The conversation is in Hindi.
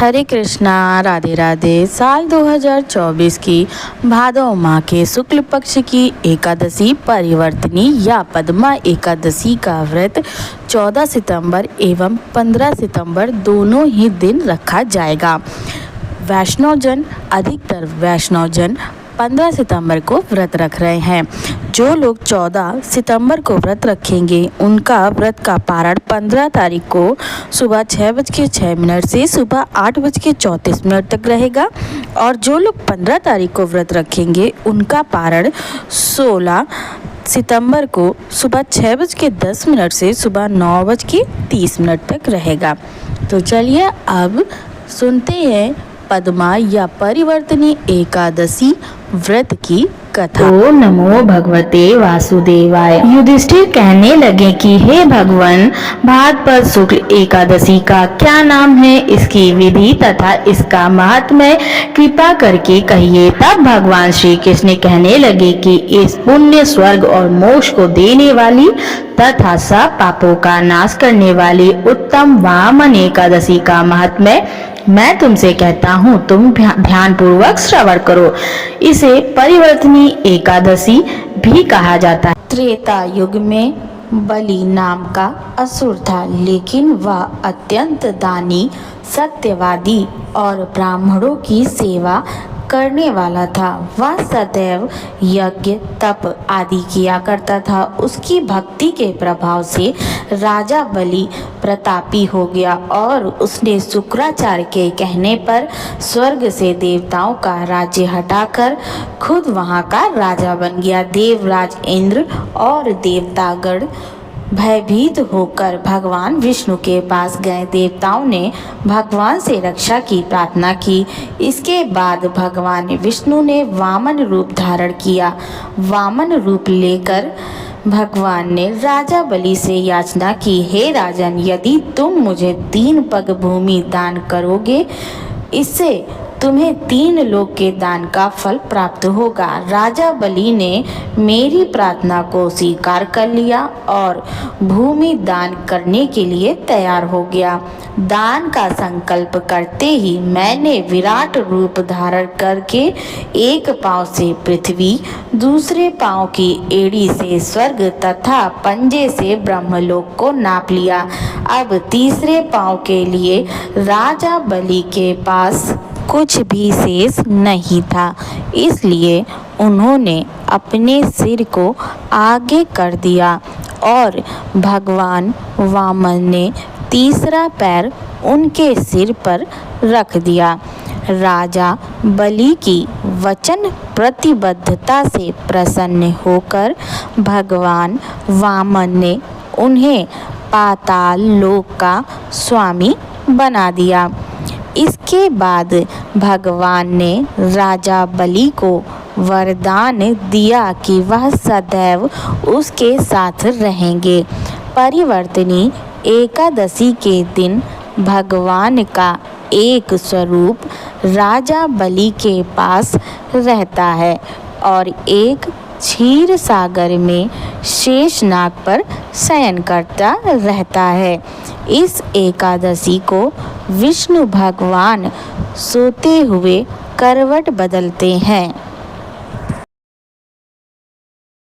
हरे कृष्णा, राधे राधे। साल 2024 की भादौ माह के शुक्ल पक्ष की एकादशी परिवर्तनी या पद्मा एकादशी का व्रत 14 सितंबर एवं 15 सितंबर दोनों ही दिन रखा जाएगा। वैष्णवजन, अधिकतर वैष्णवजन 15 सितंबर को व्रत रख रहे हैं। जो लोग 14 सितंबर को व्रत रखेंगे उनका व्रत का पारण 15 तारीख को सुबह 6:06 से सुबह 8:34 तक रहेगा और जो लोग 15 तारीख को व्रत रखेंगे उनका पारण 16 सितंबर को सुबह 6:10 से सुबह 9:30 तक रहेगा। तो चलिए अब सुनते हैं पद्मा या परिवर्तनी एकादशी व्रत की कथा। ओम नमो भगवते वासुदेवाय। युधिष्ठिर कहने लगे कि हे भगवान, भाद्रपद शुक्ल एकादशी का क्या नाम है, इसकी विधि तथा इसका महात्म्य कृपा करके कहिए। तब भगवान श्री कृष्ण कहने लगे कि इस पुण्य, स्वर्ग और मोक्ष को देने वाली तथा सब पापों का नाश करने वाली उत्तम वामन एकादशी का महात्म्य मैं तुमसे कहता हूँ, तुम ध्यान पूर्वक श्रवण करो। इसे परिवर्तनी एकादशी भी कहा जाता है। त्रेता युग में बलि नाम का असुर था, लेकिन वह अत्यंत दानी, सत्यवादी और ब्राह्मणों की सेवा करने वाला था। वह सदैव यज्ञ, तप आदि किया करता था। उसकी भक्ति के प्रभाव से राजा बलि प्रतापी हो गया और उसने शुक्राचार्य के कहने पर स्वर्ग से देवताओं का राज्य हटाकर खुद वहां का राजा बन गया। देवराज इंद्र और देवतागण भयभीत होकर भगवान विष्णु के पास गए। देवताओं ने भगवान से रक्षा की प्रार्थना की। इसके बाद भगवान विष्णु ने वामन रूप धारण किया। वामन रूप लेकर भगवान ने राजा बलि से याचना की, हे राजन, यदि तुम मुझे 3 पग भूमि दान करोगे, इससे तुम्हें 3 लोक के दान का फल प्राप्त होगा। राजा बलि ने मेरी प्रार्थना को स्वीकार कर लिया और भूमि दान करने के लिए तैयार हो गया। दान का संकल्प करते ही मैंने विराट रूप धारण करके एक पांव से पृथ्वी, दूसरे पांव की एड़ी से स्वर्ग तथा पंजे से ब्रह्मलोक को नाप लिया। अब तीसरे पांव के लिए राजा बलि के पास कुछ भी शेष नहीं था, इसलिए उन्होंने अपने सिर को आगे कर दिया और भगवान वामन ने तीसरा पैर उनके सिर पर रख दिया। राजा बलि की वचन प्रतिबद्धता से प्रसन्न होकर भगवान वामन ने उन्हें पाताल लोक का स्वामी बना दिया। इसके बाद भगवान ने राजा बलि को वरदान दिया कि वह सदैव उसके साथ रहेंगे। परिवर्तनी एकादशी के दिन भगवान का एक स्वरूप राजा बलि के पास रहता है और एक क्षीर सागर में शेषनाग पर शयन करता रहता है। इस एकादशी को विष्णु भगवान सोते हुए करवट बदलते हैं।